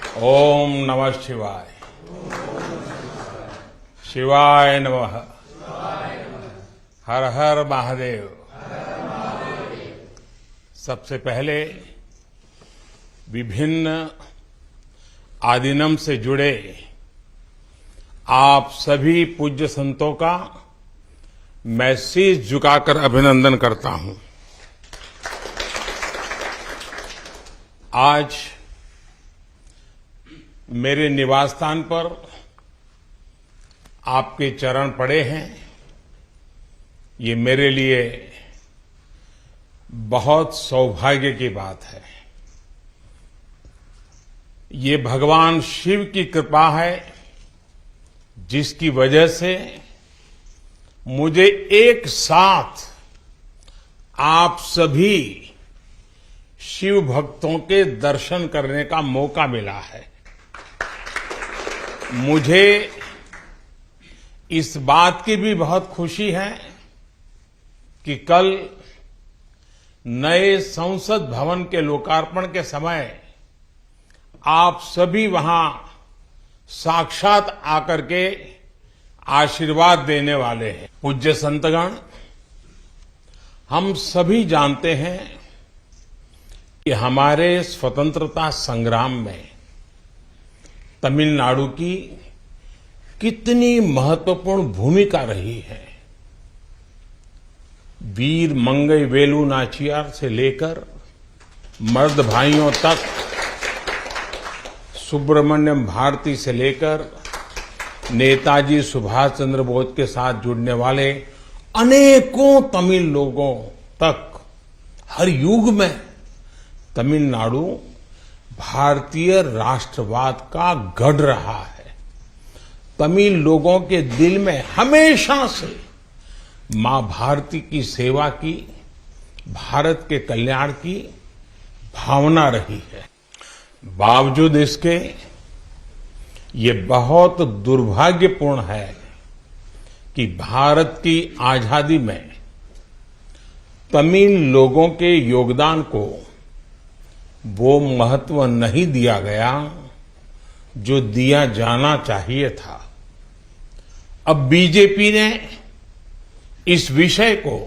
ओम नमः शिवाय। शिवाय नमः। हर हर महादेव। सबसे पहले विभिन्न आदिनम से जुड़े आप सभी पूज्य संतों का मैं शीश झुकाकर अभिनंदन करता हूं। आज मेरे निवास स्थान पर आपके चरण पड़े हैं। ये मेरे लिए बहुत सौभाग्य की बात है। ये भगवान शिव की कृपा है जिसकी वजह से मुझे एक साथ आप सभी शिव भक्तों के दर्शन करने का मौका मिला है। मुझे इस बात की भी बहुत खुशी है कि कल नए संसद भवन के लोकार्पण के समय आप सभी वहां साक्षात आकर के आशीर्वाद देने वाले हैं। पूज्य संतगण, हम सभी जानते हैं कि हमारे स्वतंत्रता संग्राम में तमिलनाडु की कितनी महत्वपूर्ण भूमिका रही है। वीर मंगई वेलु नाचियार से लेकर मर्द भाइयों तक, सुब्रमण्यम भारती से लेकर नेताजी सुभाष चंद्र बोस के साथ जुड़ने वाले अनेकों तमिल लोगों तक हर युग में तमिलनाडु भारतीय राष्ट्रवाद का गढ़ रहा है। तमिल लोगों के दिल में हमेशा से मां भारती की सेवा की, भारत के कल्याण की भावना रही है। बावजूद इसके ये बहुत दुर्भाग्यपूर्ण है कि भारत की आजादी में तमिल लोगों के योगदान को वो महत्व नहीं दिया गया जो दिया जाना चाहिए था। अब बीजेपी ने इस विषय को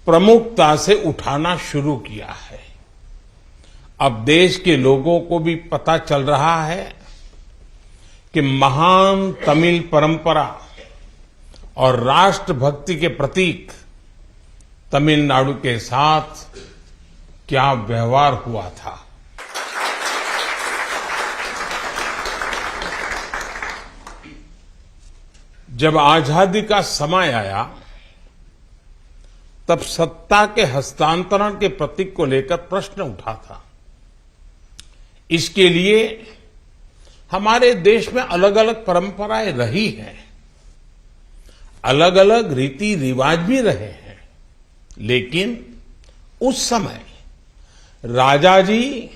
प्रमुखता से उठाना शुरू किया है। अब देश के लोगों को भी पता चल रहा है कि महान तमिल परंपरा और राष्ट्रभक्ति के प्रतीक तमिलनाडु के साथ क्या व्यवहार हुआ था। जब आजादी का समय आया तब सत्ता के हस्तांतरण के प्रतीक को लेकर प्रश्न उठा था। इसके लिए हमारे देश में अलग अलग परंपराएं रही हैं, अलग अलग रीति रिवाज भी रहे हैं, लेकिन उस समय राजाजी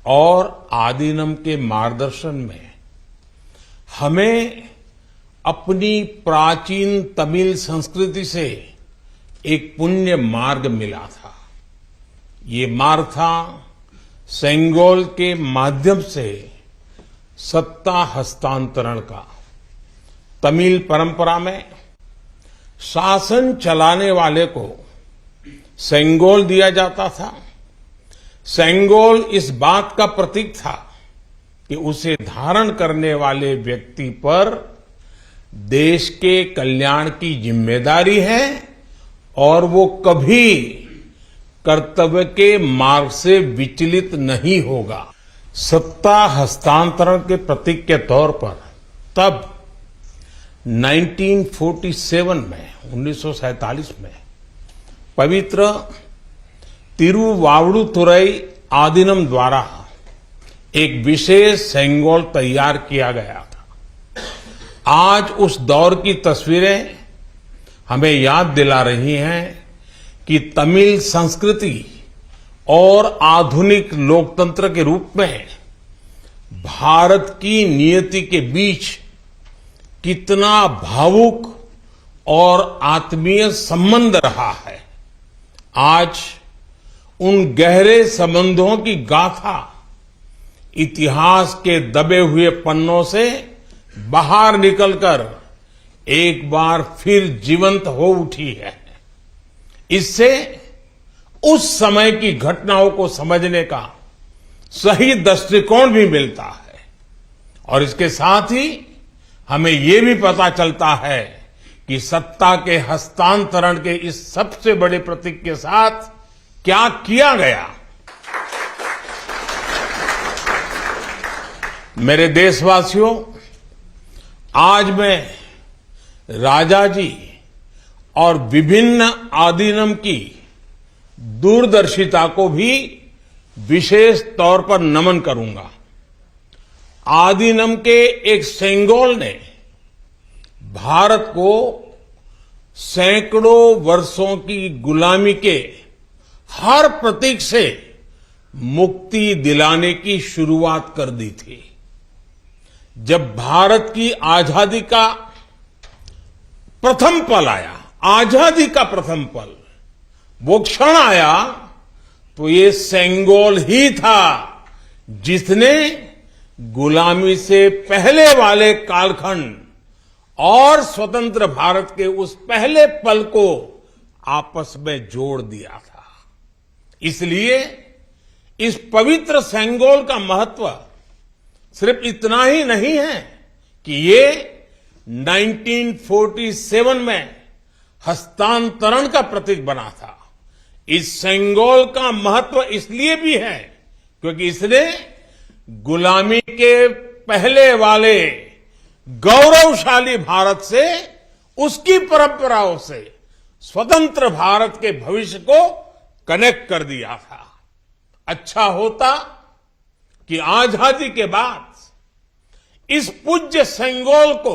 और आदिनम के मार्गदर्शन में हमें अपनी प्राचीन तमिल संस्कृति से एक पुण्य मार्ग मिला था। ये मार्ग था सेंगोल के माध्यम से सत्ता हस्तांतरण का। तमिल परंपरा में शासन चलाने वाले को सेंगोल दिया जाता था। सेंगोल इस बात का प्रतीक था कि उसे धारण करने वाले व्यक्ति पर देश के कल्याण की जिम्मेदारी है और वो कभी कर्तव्य के मार्ग से विचलित नहीं होगा। सत्ता हस्तांतरण के प्रतीक के तौर पर तब 1947 में 1947 में पवित्र तिरुवावड़ुतुरई आदिनम द्वारा एक विशेष सेंगोल तैयार किया गया था। आज उस दौर की तस्वीरें हमें याद दिला रही हैं कि तमिल संस्कृति और आधुनिक लोकतंत्र के रूप में भारत की नियति के बीच कितना भावुक और आत्मीय संबंध रहा है। आज उन गहरे संबंधों की गाथा इतिहास के दबे हुए पन्नों से बाहर निकलकर एक बार फिर जीवंत हो उठी है। इससे उस समय की घटनाओं को समझने का सही दृष्टिकोण भी मिलता है और इसके साथ ही हमें ये भी पता चलता है कि सत्ता के हस्तांतरण के इस सबसे बड़े प्रतीक के साथ क्या किया गया। मेरे देशवासियों, आज मैं राजा जी और विभिन्न आदीनम की दूरदर्शिता को भी विशेष तौर पर नमन करूंगा। आदीनम के एक सेंगोल ने भारत को सैकड़ों वर्षों की गुलामी के हर प्रतीक से मुक्ति दिलाने की शुरुआत कर दी थी। जब भारत की आजादी का प्रथम पल आया, आजादी का प्रथम पल, वो क्षण आया, तो ये सेंगोल ही था जिसने गुलामी से पहले वाले कालखंड और स्वतंत्र भारत के उस पहले पल को आपस में जोड़ दिया था। इसलिए इस पवित्र सेंगोल का महत्व सिर्फ इतना ही नहीं है कि ये 1947 में हस्तांतरण का प्रतीक बना था। इस सेंगोल का महत्व इसलिए भी है क्योंकि इसने गुलामी के पहले वाले गौरवशाली भारत से, उसकी परंपराओं से स्वतंत्र भारत के भविष्य को कनेक्ट कर दिया था। अच्छा होता कि आजादी के बाद इस पूज्य सेंगोल को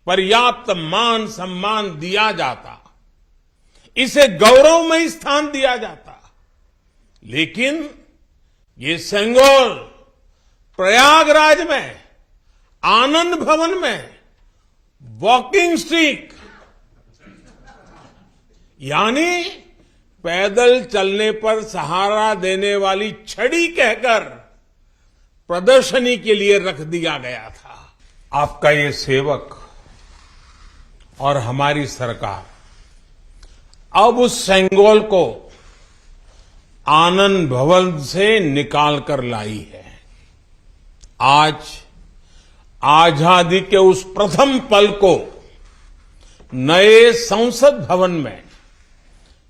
पर्याप्त मान सम्मान दिया जाता, इसे गौरवमयी स्थान दिया जाता, लेकिन ये सेंगोल प्रयागराज में आनंद भवन में वॉकिंग स्टिक यानी पैदल चलने पर सहारा देने वाली छड़ी कहकर प्रदर्शनी के लिए रख दिया गया था। आपका ये सेवक और हमारी सरकार अब उस सेंगोल को आनंद भवन से निकाल कर लाई है। आज आजादी के उस प्रथम पल को नए संसद भवन में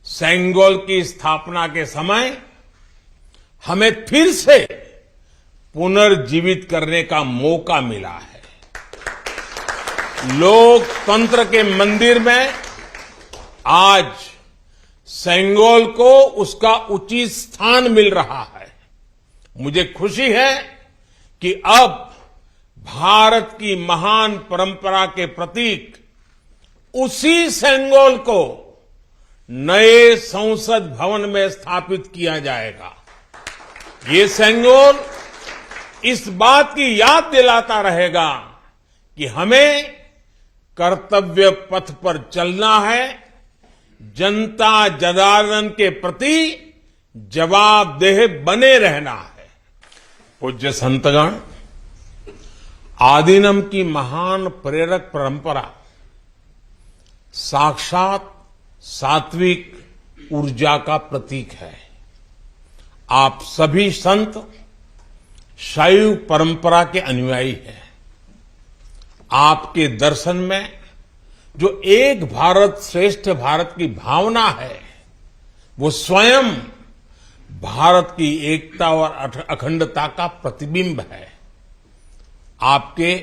सेंगोल की स्थापना के समय हमें फिर से पुनर्जीवित करने का मौका मिला है। लोकतंत्र के मंदिर में आज सेंगोल को उसका उचित स्थान मिल रहा है। मुझे खुशी है कि अब भारत की महान परंपरा के प्रतीक उसी सेंगोल को नए संसद भवन में स्थापित किया जाएगा। ये सेंगोल इस बात की याद दिलाता रहेगा कि हमें कर्तव्य पथ पर चलना है, जनता जनार्दन के प्रति जवाबदेह बने रहना है। पूज्य संतगण, आदीनम की महान प्रेरक परंपरा साक्षात सात्विक ऊर्जा का प्रतीक है। आप सभी संत शैव परंपरा के अनुयायी हैं। आपके दर्शन में जो एक भारत श्रेष्ठ भारत की भावना है, वो स्वयं भारत की एकता और अखंडता का प्रतिबिंब है। आपके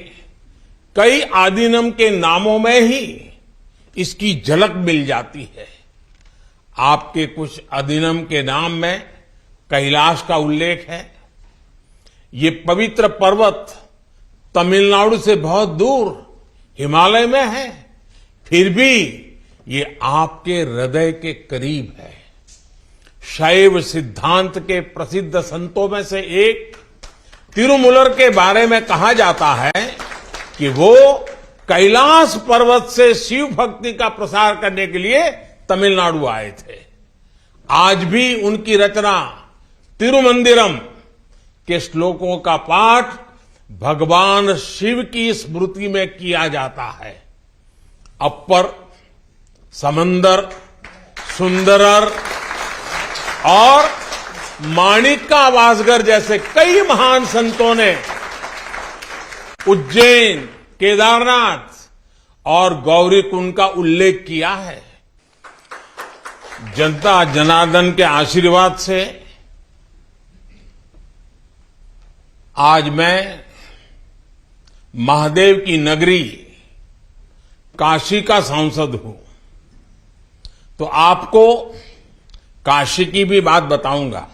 कई आदीनम के नामों में ही इसकी झलक मिल जाती है। आपके कुछ आदीनम के नाम में कैलाश का उल्लेख है। ये पवित्र पर्वत तमिलनाडु से बहुत दूर हिमालय में है, फिर भी ये आपके हृदय के करीब है। शैव सिद्धांत के प्रसिद्ध संतों में से एक तिरुमूलर के बारे में कहा जाता है कि वो कैलाश पर्वत से शिव भक्ति का प्रसार करने के लिए तमिलनाडु आए थे। आज भी उनकी रचना तिरुमंदिरम के श्लोकों का पाठ भगवान शिव की स्मृति में किया जाता है। अपर, समंदर, सुंदरर और माणिका वासगर जैसे कई महान संतों ने उज्जैन, केदारनाथ और गौरीकुंड का उल्लेख किया है। जनता जनार्दन के आशीर्वाद से आज मैं महादेव की नगरी काशी का सांसद हूं, तो आपको काशी की भी बात बताऊंगा।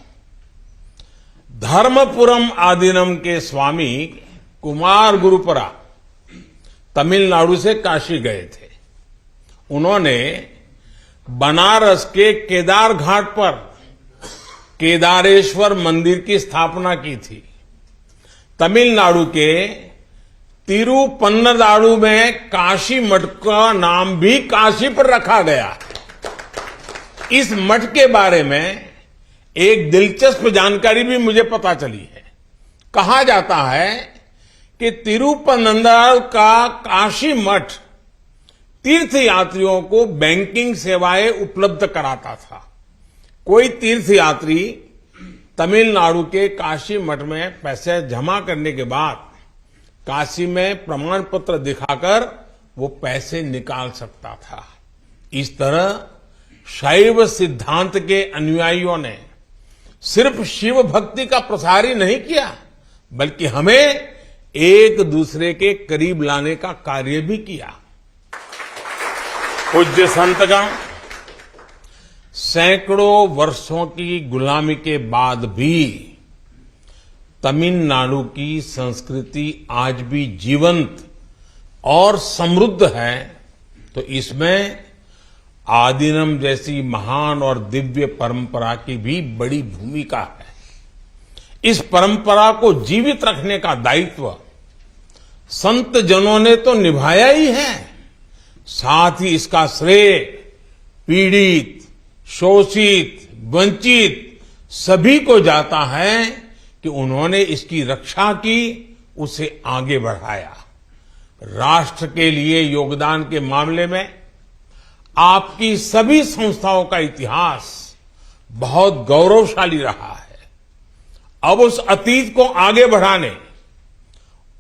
धर्मपुरम आदीनम के स्वामी कुमार गुरुपरा तमिलनाडु से काशी गए थे। उन्होंने बनारस के केदार घाट पर केदारेश्वर मंदिर की स्थापना की थी। तमिलनाडु के तिरुपन्नदारु में काशी मठ का नाम भी काशी पर रखा गया। इस मठ के बारे में एक दिलचस्प जानकारी भी मुझे पता चली है। कहा जाता है कि तिरुपन्नदारु का काशी मठ तीर्थ यात्रियों को बैंकिंग सेवाएं उपलब्ध कराता था। कोई तीर्थ यात्री तमिलनाडु के काशी मठ में पैसे जमा करने के बाद काशी में प्रमाण पत्र दिखाकर वो पैसे निकाल सकता था। इस तरह शैव सिद्धांत के अनुयायियों ने सिर्फ शिव भक्ति का प्रसार ही नहीं किया, बल्कि हमें एक दूसरे के करीब लाने का कार्य भी किया। पूज्य संतगण, सैकड़ों वर्षों की गुलामी के बाद भी तमिलनाडु की संस्कृति आज भी जीवंत और समृद्ध है, तो इसमें आदीनम जैसी महान और दिव्य परंपरा की भी बड़ी भूमिका है। इस परंपरा को जीवित रखने का दायित्व संत जनों ने तो निभाया ही है, साथ ही इसका श्रेय पीड़ित, शोषित, वंचित सभी को जाता है कि उन्होंने इसकी रक्षा की, उसे आगे बढ़ाया। राष्ट्र के लिए योगदान के मामले में आपकी सभी संस्थाओं का इतिहास बहुत गौरवशाली रहा है। अब उस अतीत को आगे बढ़ाने,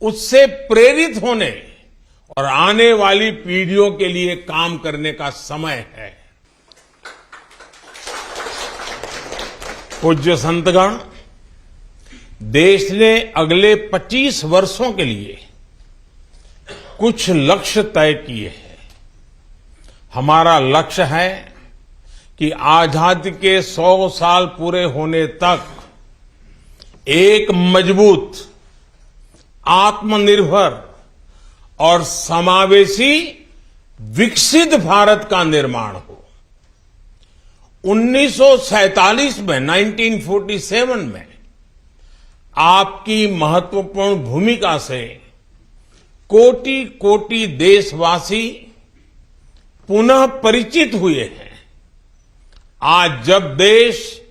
उससे प्रेरित होने और आने वाली पीढ़ियों के लिए काम करने का समय है। पूज्य संतगण, देश ने अगले 25 वर्षों के लिए कुछ लक्ष्य तय किए हैं। हमारा लक्ष्य है कि आजादी के 100 साल पूरे होने तक एक मजबूत, आत्मनिर्भर और समावेशी विकसित भारत का निर्माण हो। 1947 में 1947 में आपकी महत्वपूर्ण भूमिका से कोटि कोटि देशवासी पुनः परिचित हुए हैं। आज जब देश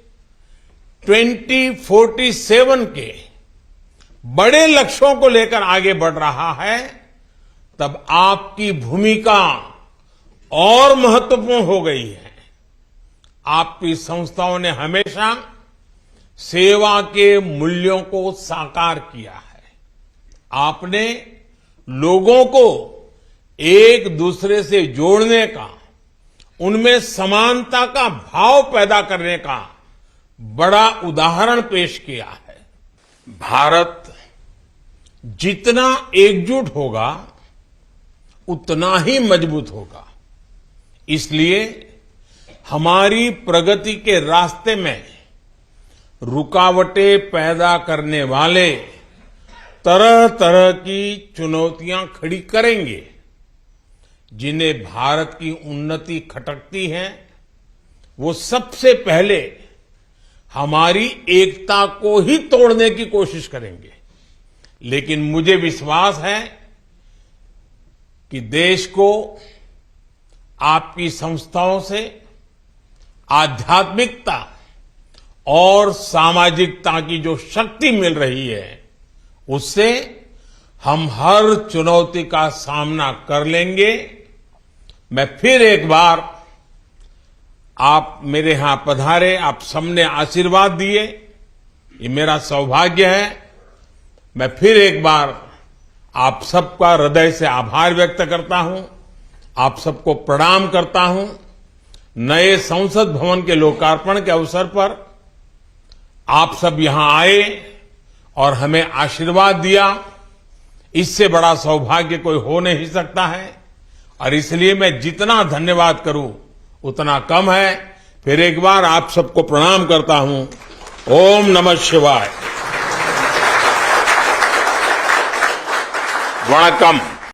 2047 के बड़े लक्ष्यों को लेकर आगे बढ़ रहा है, तब आपकी भूमिका और महत्वपूर्ण हो गई है। आपकी संस्थाओं ने हमेशा सेवा के मूल्यों को साकार किया है। आपने लोगों को एक दूसरे से जोड़ने का, उनमें समानता का भाव पैदा करने का बड़ा उदाहरण पेश किया है। भारत जितना एकजुट होगा उतना ही मजबूत होगा। इसलिए हमारी प्रगति के रास्ते में रुकावटें पैदा करने वाले तरह तरह की चुनौतियां खड़ी करेंगे। जिन्हें भारत की उन्नति खटकती है, वो सबसे पहले हमारी एकता को ही तोड़ने की कोशिश करेंगे। लेकिन मुझे विश्वास है कि देश को आपकी संस्थाओं से आध्यात्मिकता और सामाजिकता की जो शक्ति मिल रही है, उससे हम हर चुनौती का सामना कर लेंगे। मैं फिर एक बार आप मेरे यहां पधारे, आप सबने आशीर्वाद दिए, ये मेरा सौभाग्य है। मैं फिर एक बार आप सबका हृदय से आभार व्यक्त करता हूं, आप सबको प्रणाम करता हूं। नए संसद भवन के लोकार्पण के अवसर पर आप सब यहां आए और हमें आशीर्वाद दिया, इससे बड़ा सौभाग्य कोई हो नहीं सकता है। और इसलिए मैं जितना धन्यवाद करूं उतना कम है। फिर एक बार आप सबको प्रणाम करता हूं। ओम नमः शिवाय। वणक्कम।